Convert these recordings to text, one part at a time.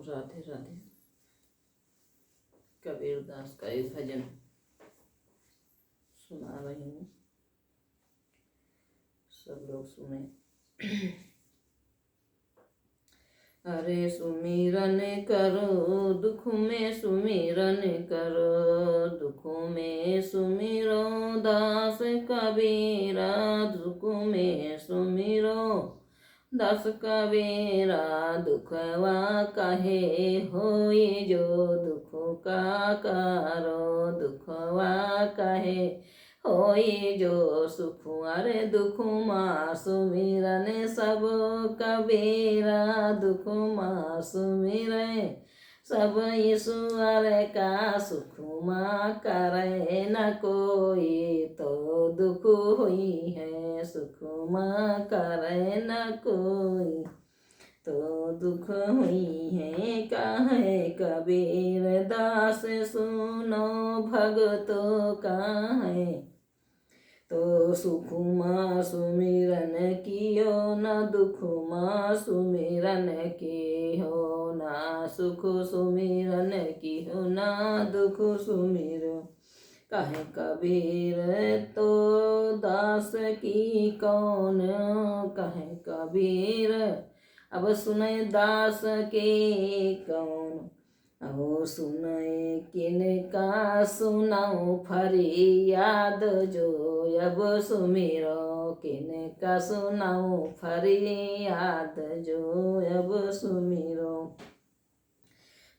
राधे राधे। कबीर दास का एक भजन सुना रही हूँ, सब लोग सुने। अरे सुमिरन करो दुख में सुमिरन करो, दुख में सुमिरो दास कबीरा, दुख में सुमिरो दास कबीरा। दुखवा कहे होए जो दुख का करो, दुखवा कहे होए जो सुख। अरे दुख माँ सुमिरन सब कबीरा, दुख माँ सुमिरे सब ईश्वर का। सुख माँ करे न कोई तो दुख हुई है, सुख माँ करे न कोई तो दुख हुई है। काहे कबीर दास सुनो भगतों काहे, तो सुख माँ सुमिरन कियो न दुख माँ सुमिरन कियो ना, सुख सुमिरन कियो ना दुख सुमिरो। कहे कबीर तो दास की कौन, कहे कबीर अब सुने दास के कौन। अब सुने किनका सुनाऊं फरियाद जो, अब सुमिरो किनका सुनाऊं फरियाद जो, अब सुमिरो।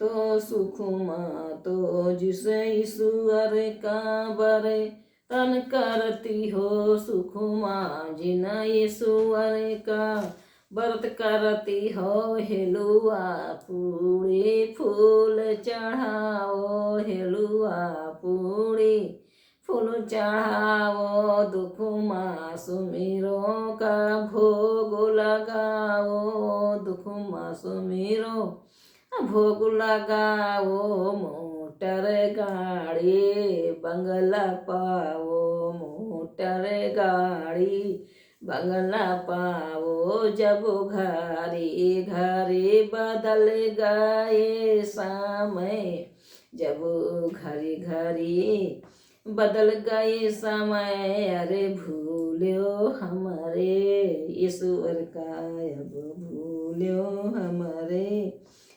तो सुख माँ तो जिसे ईश्वर का बरे तन करती हो, सुख माँ जिन ईश्वर का व्रत करती हो। हेलुआ पूरी फूल चढ़ाओ, हेलुआ पूरी फूल चढ़ाओ। दुख माँ सुमिरो का भोग लगाओ, दुख माँ सुमिरो भोग लगाओ। मोटर गाड़ी बंगला पाओ, मोटर गाड़ी बंगला पाओ। जब घरी घरी बदल गए समय, जब घरी घरी बदल गए समय। अरे भूल्यो हमारे ईश्वर का, अब भूल्यो हमारे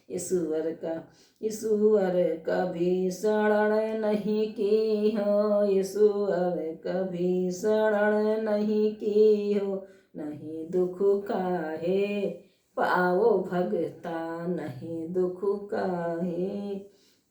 ईश्वर का। ईश्वर कभी शरण नहीं की हो, ईश्वर कभी शरण नहीं की हो। नहीं दुख काहे पाओ भगता, नहीं दुख काहे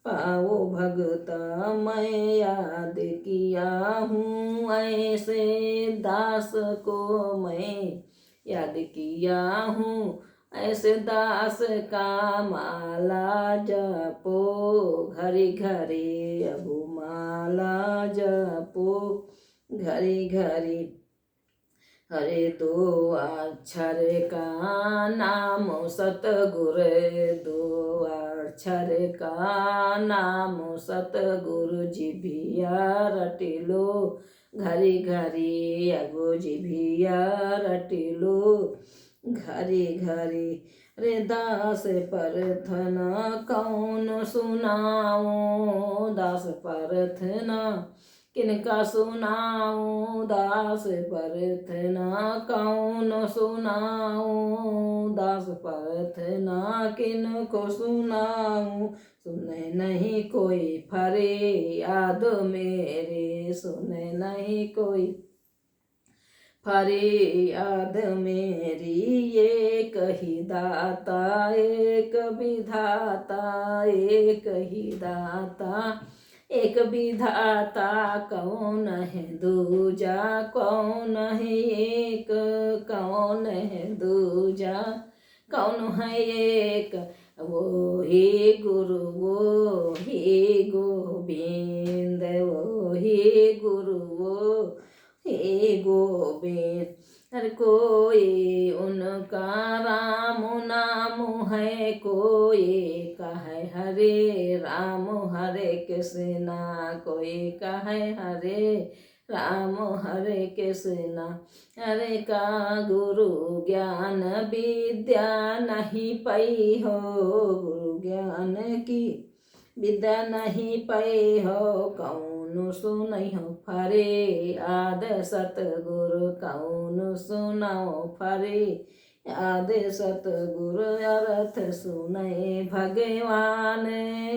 पाओ भगता। मैं याद किया हूँ ऐसे दास को, मैं याद किया हूँ ऐसे दास का। माला जपो घरी घरी, अब माला जपो घरी घरी। हरे दो अक्षर का नाम सतगुर, दो अक्षर का नाम सतगुरु। जिभिया रटिलो घरी घरी, अब जिभिया रटिलो घरी घरी। रे दास प्रार्थना कौन सुनाऊं, दास प्रार्थना किनका सुनाऊं। दास प्रार्थना कौन सुनाऊं, दास प्रार्थना किनको सुनाऊं। सुने नहीं कोई फरियाद मेरी, सुने नहीं कोई फरियाद मेरी। एक ही दाता एक विधाता, एक ही दाता एक विधाता। कौन है दूजा, कौन है एक, कौन है दूजा, कौन है एक। वो ही गुरु वो ही गोविंद, वो ही गुरु वो हे गोविंद। हर कोई उनका राम नाम है, कोई कहे हरे राम हरे कृष्णा, कोई कहे हरे राम हरे कृष्णा। हरे का गुरु ज्ञान विद्या नहीं पई हो, गुरु की विद्या नहीं पाए हो कौन सुनई हो फरे आदे सतगुरु कौन सुनाओ फरे आदे सतगुरु अर्थ सुने भगवान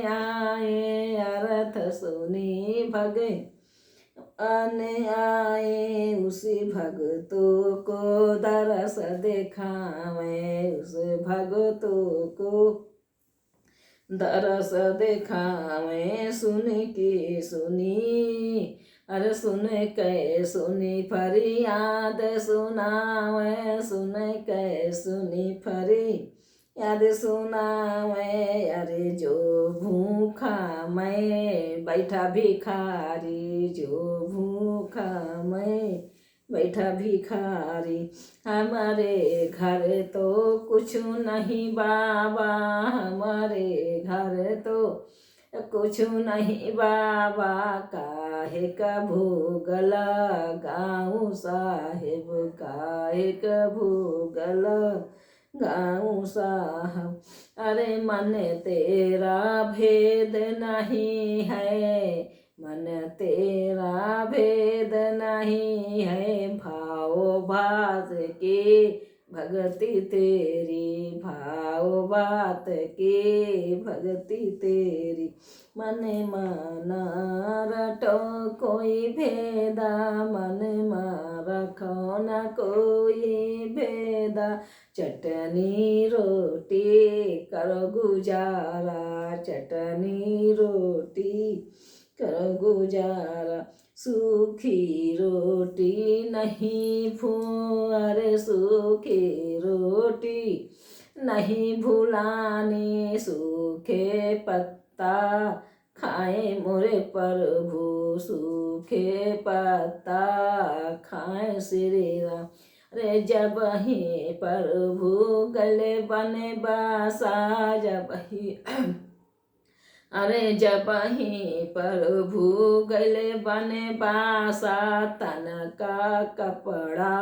आए अर्थ सुनी भगवान आए उसी भगतों को दरस दिखावे उस भगतों को दरस दिखावे सुन के सुनी अरे सुन के सुनी फरियाद सुनावे सुन के सुनी फरियाद सुनावे अरे जो भूखा मैं बैठा भिखारी जो भूखा मैं बैठा भिखारी हमारे घर तो कुछ नहीं बाबा हमारे घर तो कुछ नहीं बाबा काहे का भूगल गाँव साहेब काहे का भूगल गाँव साहब अरे मन तेरा भेद नहीं है मन तेरा भेद नहीं है भाव बात के भगति तेरी भाव बात के भगति तेरी मन रटो कोई भेदा मन रखो न कोई भेदा चटनी रोटी करो गुजारा चटनी रोटी करो गुजारा सूखी रोटी नहीं अरे सूखी रोटी नहीं भुलानी सूखे पत्ता खाए मोरे प्रभु सूखे पत्ता खाए श्री राम अरे जब ही प्रभु गले बने बासा जब ही अरे जब ही प्रभु गले बने बासा तन का कपड़ा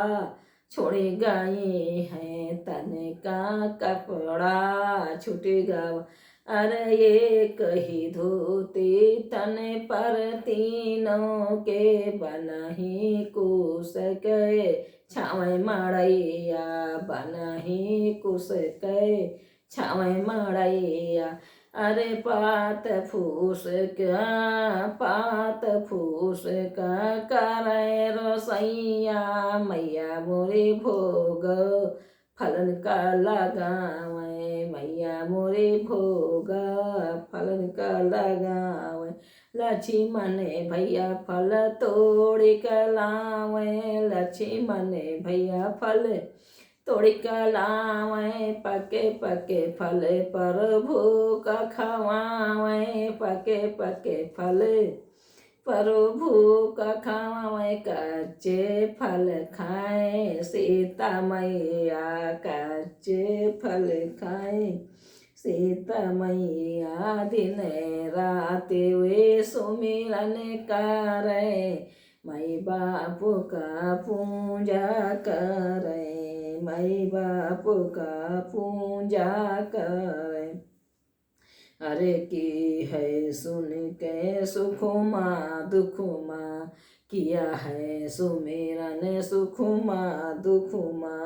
छोड़ गए हैं तन का कपड़ा छूट गया अरे एक ही धोती तन पर तीनों के बन ही कुश के छावे मड़ैया बन ही कुश के छावे मड़ैया अरे पात फूस का करे रसैया मैया मोरे भोग फलन का लगावे मैया मोरे भोग फलन का लगावे लक्ष्मण भैया फल तोड़ के लावे लक्ष्मण भैया फल तोड़ के लावे पके पके फल प्रभु का खवावे पके पके फल प्रभु का खवावे कच्चे फल खाए सीता मैया कच्चे फल खाए सीता मैया दिन रात वे सुमिरन करे माई बाप का पूजा करे माई बाप का पूजा करे अरे की है सुन के सुखुमा दुखुमा किया है सुमेरन सुखुमा दुखुमा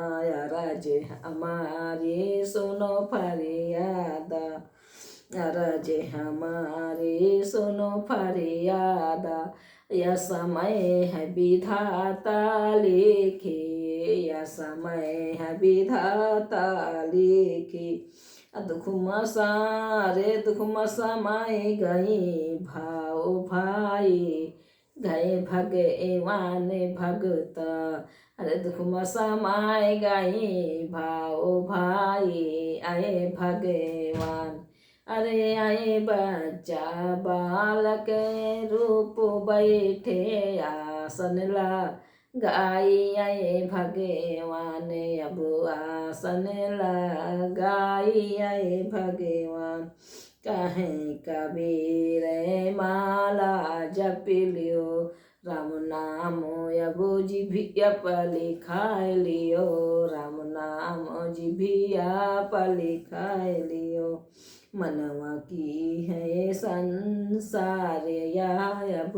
राज हमारे सुनो फरियादा राज हमारे सुनो फरियादा यह समय है विधाता लिखे यह समय है विधाता लिखे दुखमा सारे दुखमा समाए गए भाव भाई गए भगवान भगत अरे दुखमा समाए गए भाव भाई आए भगवान अरे आए बच्चा बालक रूप बैठे आसन ला गाई आए भगवान अब आसन लगाई आए भगवान कहें कबीर माला जप लियो राम नाम अब जिभिया पर लिखाए लियो राम नाम जिभिया पर लिखाए लियो मनवा की है संसार यह अब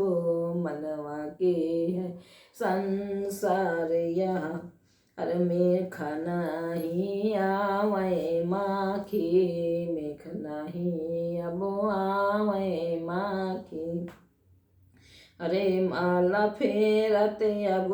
मनवा की है संसार यह अरे मेघ नहीं आवे माखी मेघ नहीं अब आवे माखी अरे माला फेरते अब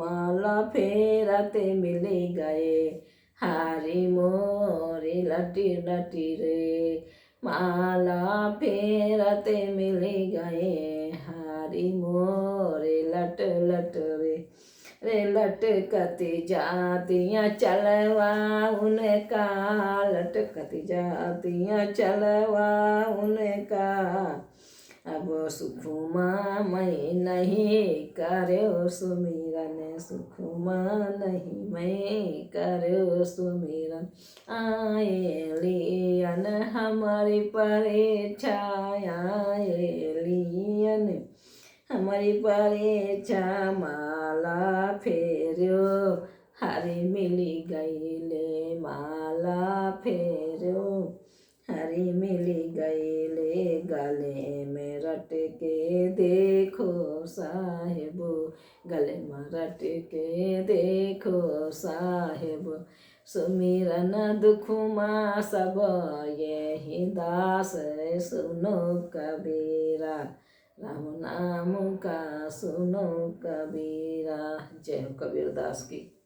माला फेरते मिले गए हारी मोरी लटी लटी रे माला फेरते मिले गए हारी मोरे लट लट रे लटकती जातियाँ चलवा उनका लटकती जातियाँ चलवा उनका अब सुखुमा मैं नहीं करो सुमिरन सुखुमा नहीं मैं करो सुमिरन आए लियन हमारी परीक्षा आए लियन हमारी परीक्षा माला फेरो हरी मिली गईले माला फेरो हरी मिली गईले गले में रट के देखो साहेबो गले में रट के देखो साहेबो सुमिरन दुखुमा सब यही दास सुनो कबीरा राम नाम का सुनो कबीरा। जय हो कबीर दास की।